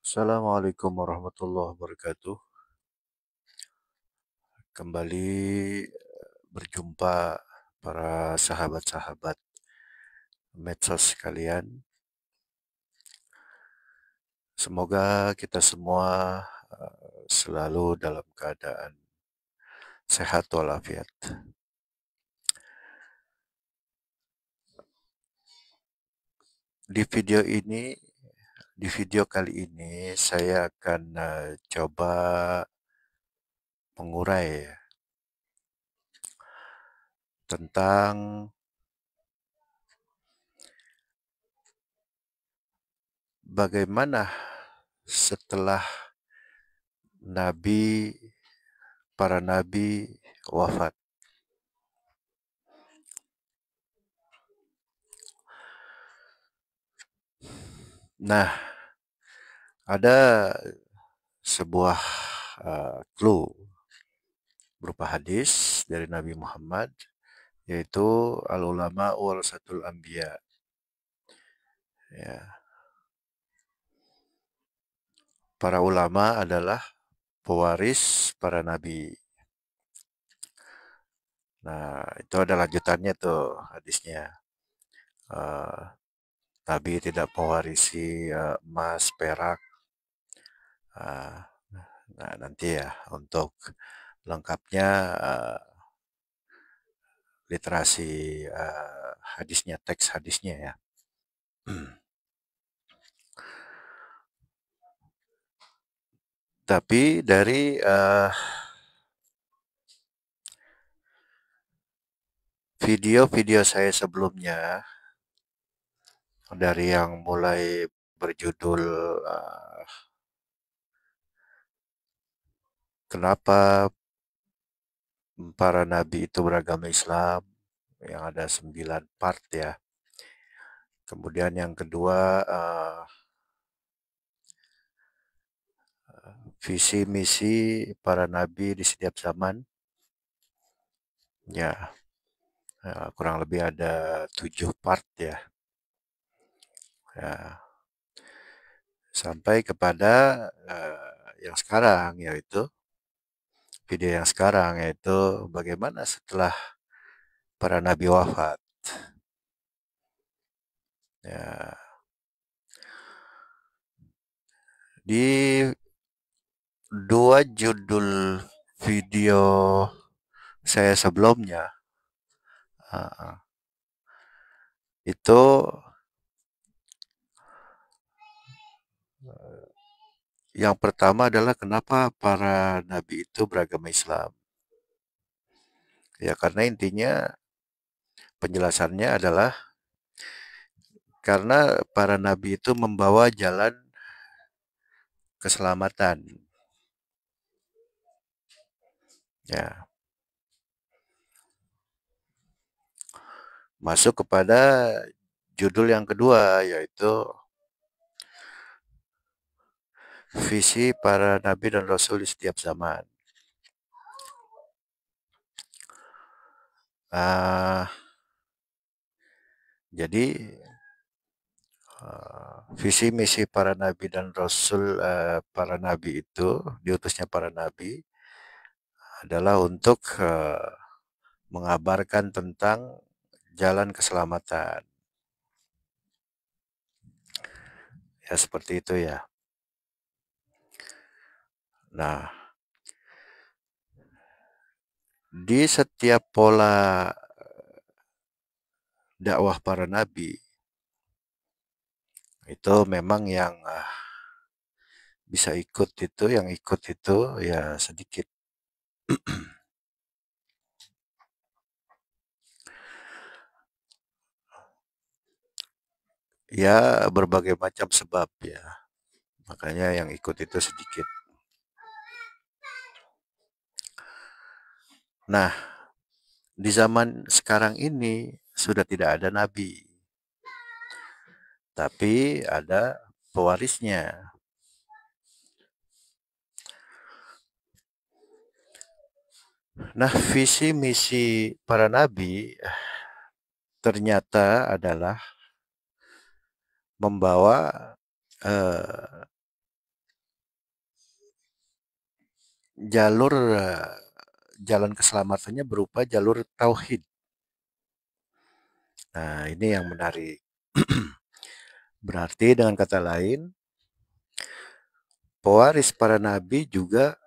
Assalamualaikum warahmatullahi wabarakatuh. Kembali berjumpa para sahabat-sahabat medsos sekalian. Semoga kita semua selalu dalam keadaan sehat walafiat. Di video ini, di video kali ini saya akan coba mengurai tentang bagaimana setelah nabi para nabi wafat. Nah, ada sebuah clue berupa hadis dari Nabi Muhammad, yaitu al-ulama warasatul anbiya. Ya, para ulama adalah pewaris para nabi. Nah, itu ada lanjutannya tuh hadisnya. Eh, Nabi tidak mewarisi emas, perak. Eh, nah, nanti ya untuk lengkapnya literasi hadisnya, teks hadisnya ya. Tapi dari video-video saya sebelumnya, dari yang mulai berjudul kenapa para nabi itu beragama Islam, yang ada 9 part ya. Kemudian yang kedua, visi misi para nabi di setiap zaman. Ya, kurang lebih ada 7 part ya. Ya, sampai kepada yang sekarang, yaitu video yang sekarang, yaitu bagaimana setelah para nabi wafat. Ya, di dua judul video saya sebelumnya, itu yang pertama adalah kenapa para nabi itu beragama Islam. Ya, karena intinya penjelasannya adalah karena para nabi itu membawa jalan keselamatan. Ya, masuk kepada judul yang kedua, yaitu visi para nabi dan rasul di setiap zaman. Jadi visi misi para nabi dan rasul, para nabi itu, diutusnya para nabi adalah untuk mengabarkan tentang jalan keselamatan. Ya, seperti itu ya. Nah, di setiap pola dakwah para nabi itu memang yang bisa ikut itu, yang ikut itu ya sedikit. Ya, berbagai macam sebab ya. Makanya yang ikut itu sedikit. Nah, di zaman sekarang ini sudah tidak ada nabi, tapi ada pewarisnya. Nah, visi misi para nabi ternyata adalah membawa jalur jalan keselamatannya berupa jalur tauhid. Nah, ini yang menarik. Berarti dengan kata lain, pewaris para nabi juga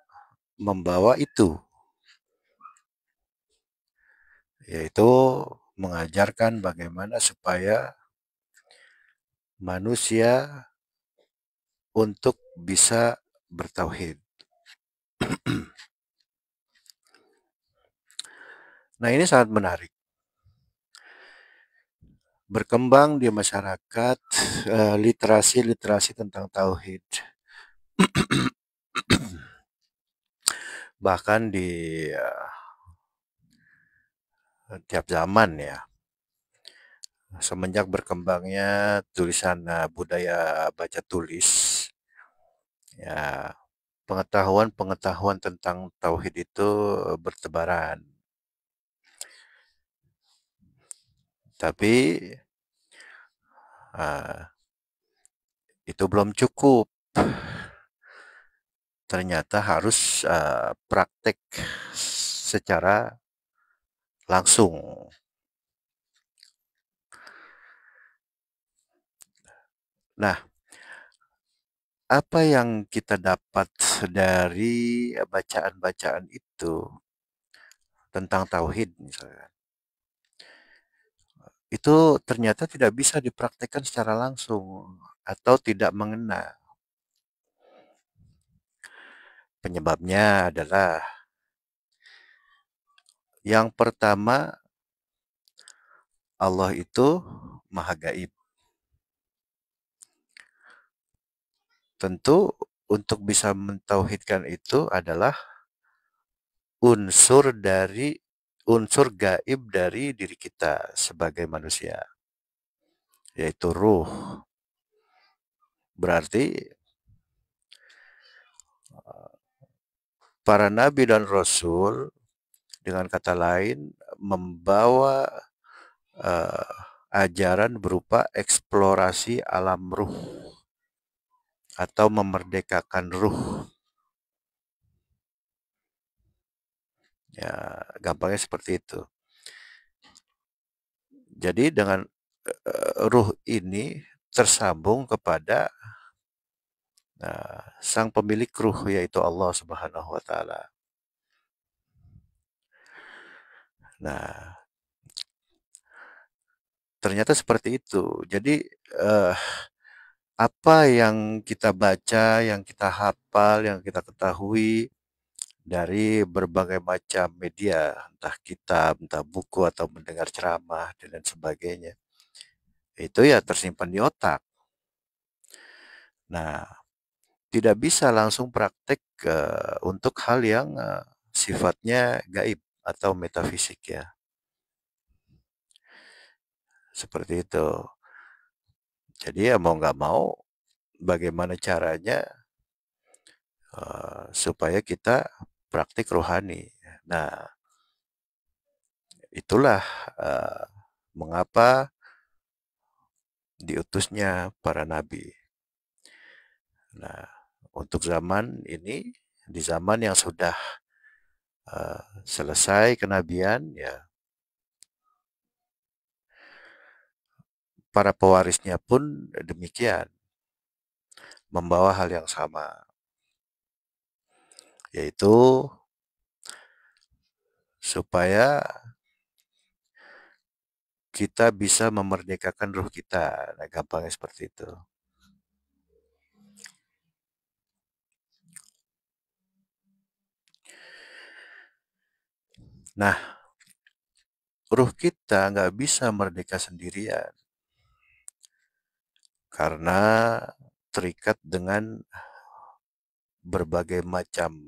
membawa itu, yaitu mengajarkan bagaimana supaya manusia untuk bisa bertauhid. Nah, ini sangat menarik. Berkembang di masyarakat literasi-literasi tentang tauhid. Bahkan di tiap zaman ya. Semenjak berkembangnya tulisan budaya baca tulis, ya pengetahuan-pengetahuan tentang tauhid itu bertebaran. Tapi uh, itu belum cukup. Ternyata harus praktek secara langsung. Nah, apa yang kita dapat dari bacaan-bacaan itu tentang tauhid misalnya? Itu ternyata tidak bisa dipraktekkan secara langsung atau tidak mengena. Penyebabnya adalah yang pertama, Allah itu maha gaib. Tentu untuk bisa mentauhidkan itu adalah unsur gaib dari diri kita sebagai manusia, yaitu ruh. Berarti para nabi dan rasul dengan kata lain membawa uh, ajaran berupa eksplorasi alam ruh atau memerdekakan ruh. Ya, gampangnya seperti itu. Jadi dengan ruh ini tersambung kepada sang pemilik ruh, yaitu Allah Subhanahu wa taala. Nah, ternyata seperti itu. Jadi apa yang kita baca, yang kita hafal, yang kita ketahui dari berbagai macam media, entah kitab, entah buku atau mendengar ceramah dan lain sebagainya, itu ya tersimpan di otak. Nah, tidak bisa langsung praktek untuk hal yang sifatnya gaib atau metafisik ya. Seperti itu. Jadi ya mau nggak mau, bagaimana caranya supaya kita praktik rohani. Nah, itulah mengapa diutusnya para nabi. Nah, untuk zaman ini, di zaman yang sudah selesai kenabian, ya para pewarisnya pun demikian, membawa hal yang sama, yaitu supaya kita bisa memerdekakan ruh kita. Nah, gampangnya seperti itu. Nah, ruh kita nggak bisa merdeka sendirian karena terikat dengan berbagai macam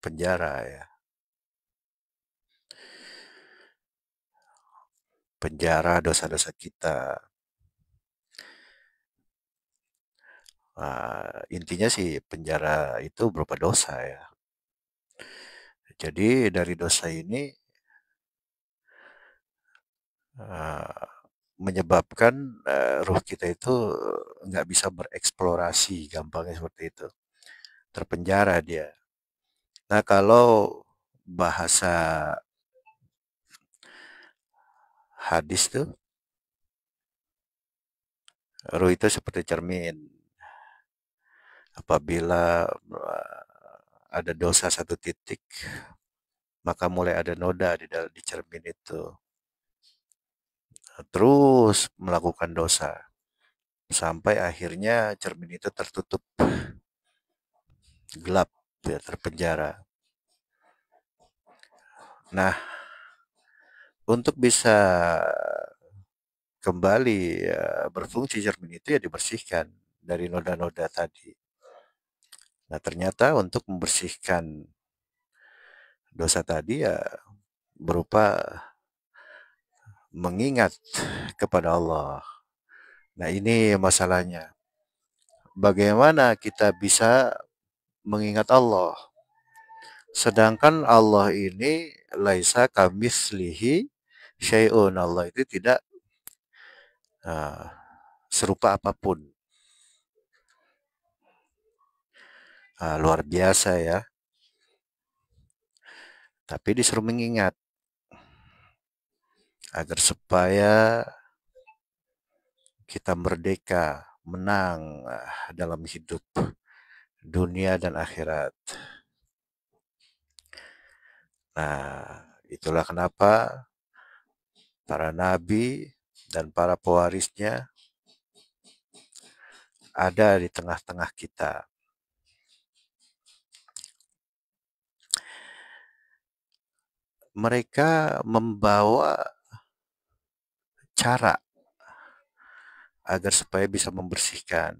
penjara ya. Penjara dosa-dosa kita. Intinya sih penjara itu berupa dosa ya. Jadi dari dosa ini uh, menyebabkan ruh kita itu nggak bisa bereksplorasi, gampangnya seperti itu. Terpenjara dia. Nah, kalau bahasa hadis tuh, ruh itu seperti cermin. Apabila ada dosa satu titik, maka mulai ada noda di cermin itu. Terus melakukan dosa sampai akhirnya cermin itu tertutup, gelap, ya, terpenjara. Nah, untuk bisa kembali berfungsi cermin itu ya dibersihkan dari noda-noda tadi. Nah, ternyata untuk membersihkan dosa tadi ya berupa mengingat kepada Allah. Nah, ini masalahnya. Bagaimana kita bisa mengingat Allah? Sedangkan Allah ini laisa kamitslihi syai'un. Allah itu tidak uh, serupa apapun. Luar biasa ya. Tapi disuruh mengingat agar supaya kita merdeka, menang dalam hidup dunia dan akhirat. Nah, itulah kenapa para nabi dan para pewarisnya ada di tengah-tengah kita. Mereka membawa cara agar supaya bisa membersihkan,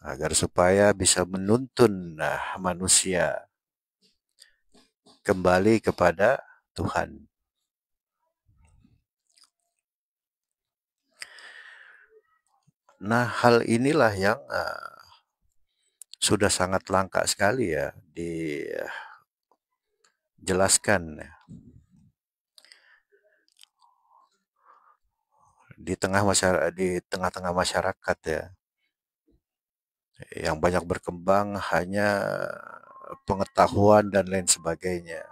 agar supaya bisa menuntun manusia kembali kepada Tuhan. Nah, hal inilah yang sudah sangat langka sekali ya dijelaskan di tengah-tengah masyarakat ya, yang banyak berkembang hanya pengetahuan dan lain sebagainya.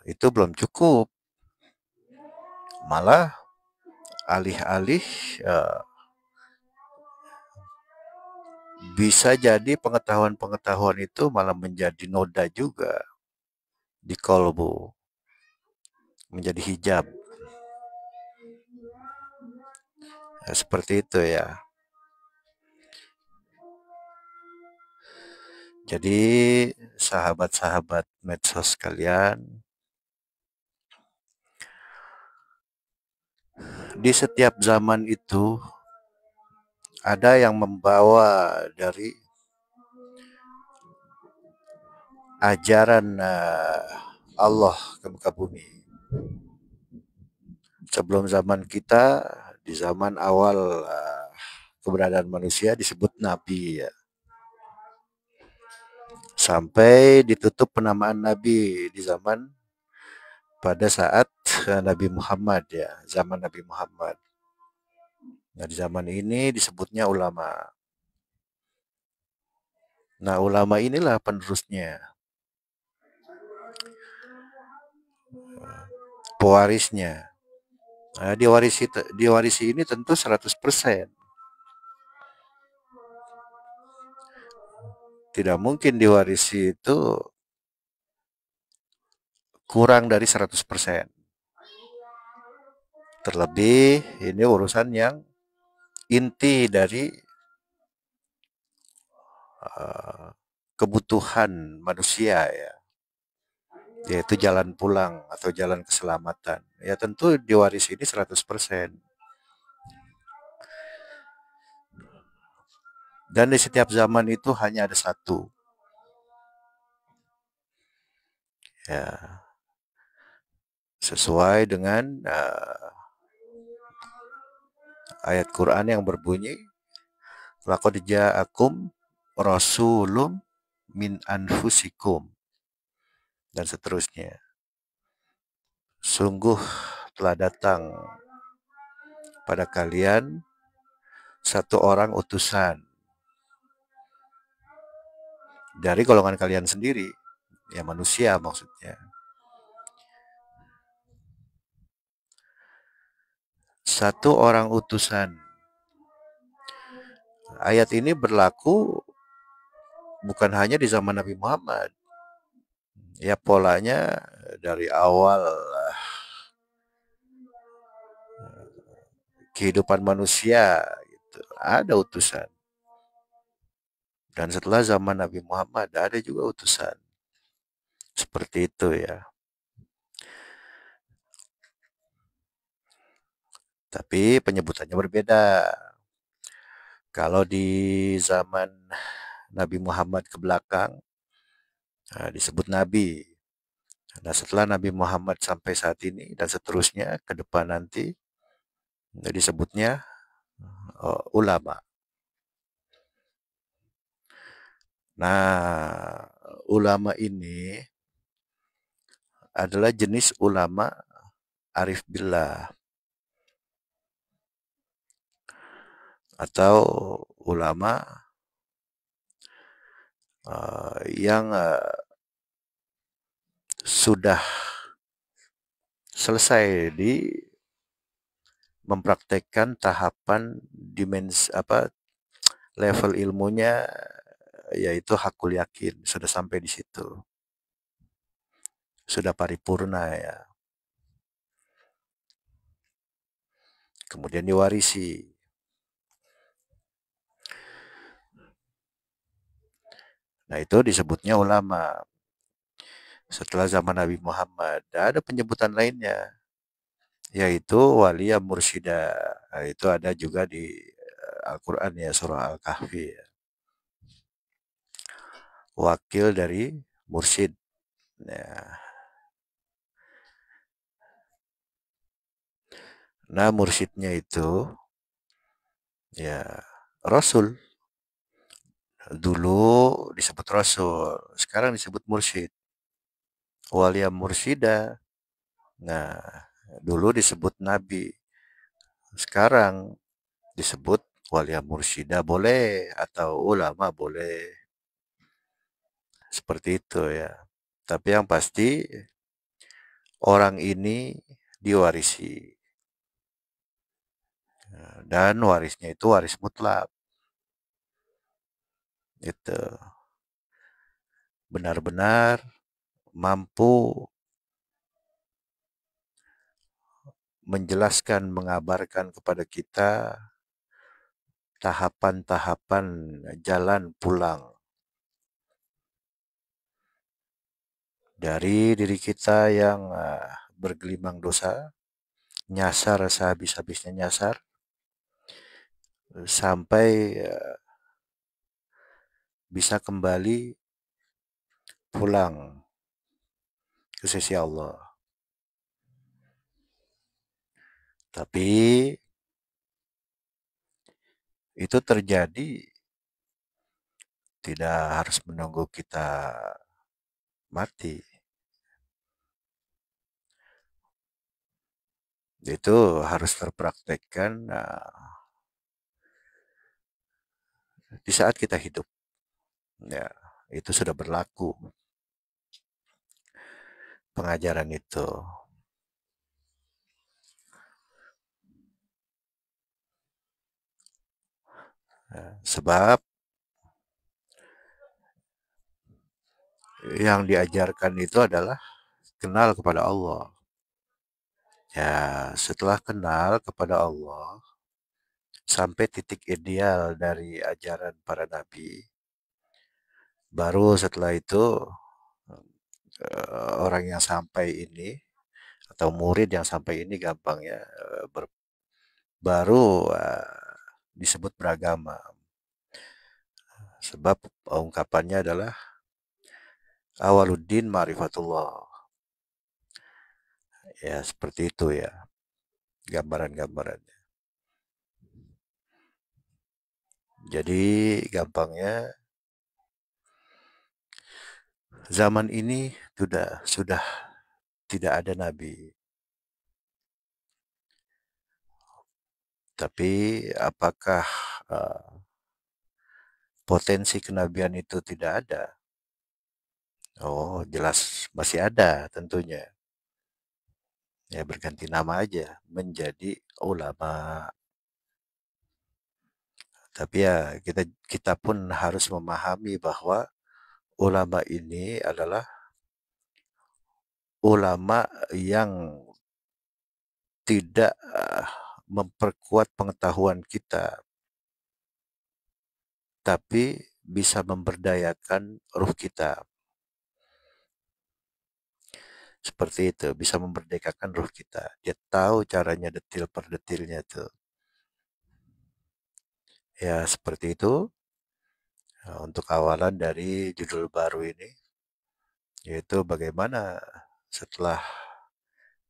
Itu belum cukup, malah alih-alih bisa jadi pengetahuan-pengetahuan itu malah menjadi noda juga di kolbu, menjadi hijab. Seperti itu ya. Jadi sahabat-sahabat medsos kalian, di setiap zaman itu ada yang membawa dari ajaran Allah ke muka bumi. Sebelum zaman kita, di zaman awal keberadaan manusia disebut nabi ya. Sampai ditutup penamaan nabi di zaman pada saat Nabi Muhammad ya, zaman Nabi Muhammad. Nah, di zaman ini disebutnya ulama. Nah, ulama inilah penerusnya, pewarisnya. Nah, diwarisi ini tentu 100%. Tidak mungkin diwarisi itu kurang dari 100%. Terlebih ini urusan yang inti dari kebutuhan manusia ya, yaitu jalan pulang atau jalan keselamatan. Ya tentu diwarisi ini 100%. Dan di setiap zaman itu hanya ada satu. Ya, sesuai dengan ayat Quran yang berbunyi, laqad ja'akum rasulun min anfusikum, dan seterusnya. Sungguh telah datang pada kalian satu orang utusan dari golongan kalian sendiri, ya manusia maksudnya. Satu orang utusan. Ayat ini berlaku bukan hanya di zaman Nabi Muhammad. Ya polanya dari awal kehidupan manusia gitu, ada utusan. Dan setelah zaman Nabi Muhammad ada juga utusan. Seperti itu ya. Tapi penyebutannya berbeda. Kalau di zaman Nabi Muhammad ke belakang disebut Nabi. Nah setelah Nabi Muhammad sampai saat ini dan seterusnya ke depan nanti disebutnya ulama. Nah ulama ini adalah jenis ulama arif billah atau ulama yang sudah selesai di mempraktekkan tahapan dimensi level ilmunya, yaitu hakul yakin, sudah sampai di situ, sudah paripurna ya, kemudian diwarisi. Nah itu disebutnya ulama. Setelah zaman Nabi Muhammad ada penyebutan lainnya, yaitu walia mursyida. Nah, itu ada juga di Al-Quran ya, surah Al-Kahfi. Wakil dari mursyid. Ya. Nah mursyidnya itu ya Rasul. Dulu disebut Rasul, sekarang disebut mursyid. Walia mursyidah. Nah, dulu disebut Nabi, sekarang disebut walia mursyidah boleh atau ulama boleh. Seperti itu ya. Tapi yang pasti orang ini diwarisi. Dan warisnya itu waris mutlak. Itu benar-benar mampu menjelaskan, mengabarkan kepada kita tahapan-tahapan jalan pulang dari diri kita yang bergelimang dosa, nyasar sehabis-habisnya nyasar, sampai bisa kembali pulang ke sisi Allah. Tapi itu terjadi tidak harus menunggu kita mati. Itu harus terpraktekkan di saat kita hidup. Ya, itu sudah berlaku pengajaran itu. Sebab yang diajarkan itu adalah kenal kepada Allah. Ya, setelah kenal kepada Allah sampai titik ideal dari ajaran para nabi, baru setelah itu orang yang sampai ini atau murid yang sampai ini gampangnya baru disebut beragama. Sebab ungkapannya adalah awaluddin ma'rifatullah. Ya, seperti itu ya gambaran-gambarannya. Jadi gampangnya zaman ini sudah tidak ada nabi. Tapi apakah eee, potensi kenabian itu tidak ada? Oh, jelas masih ada tentunya. Ya berganti nama aja menjadi ulama. Tapi ya kita kita pun harus memahami bahwa ulama ini adalah ulama yang tidak, memperkuat pengetahuan kita, tapi bisa memberdayakan ruh kita. Seperti itu, bisa memerdekakan ruh kita. Dia tahu caranya detil per detilnya tuh. Ya, seperti itu. Untuk awalan dari judul baru ini, yaitu bagaimana setelah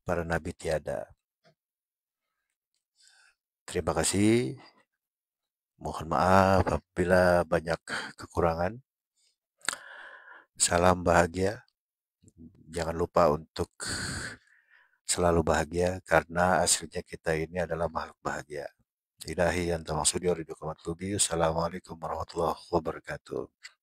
para nabi tiada. Terima kasih. Mohon maaf apabila banyak kekurangan. Salam bahagia. Jangan lupa untuk selalu bahagia karena aslinya kita ini adalah makhluk bahagia. Ilahi anta maksudi wa ridho. Assalamualaikum warahmatullahi wabarakatuh.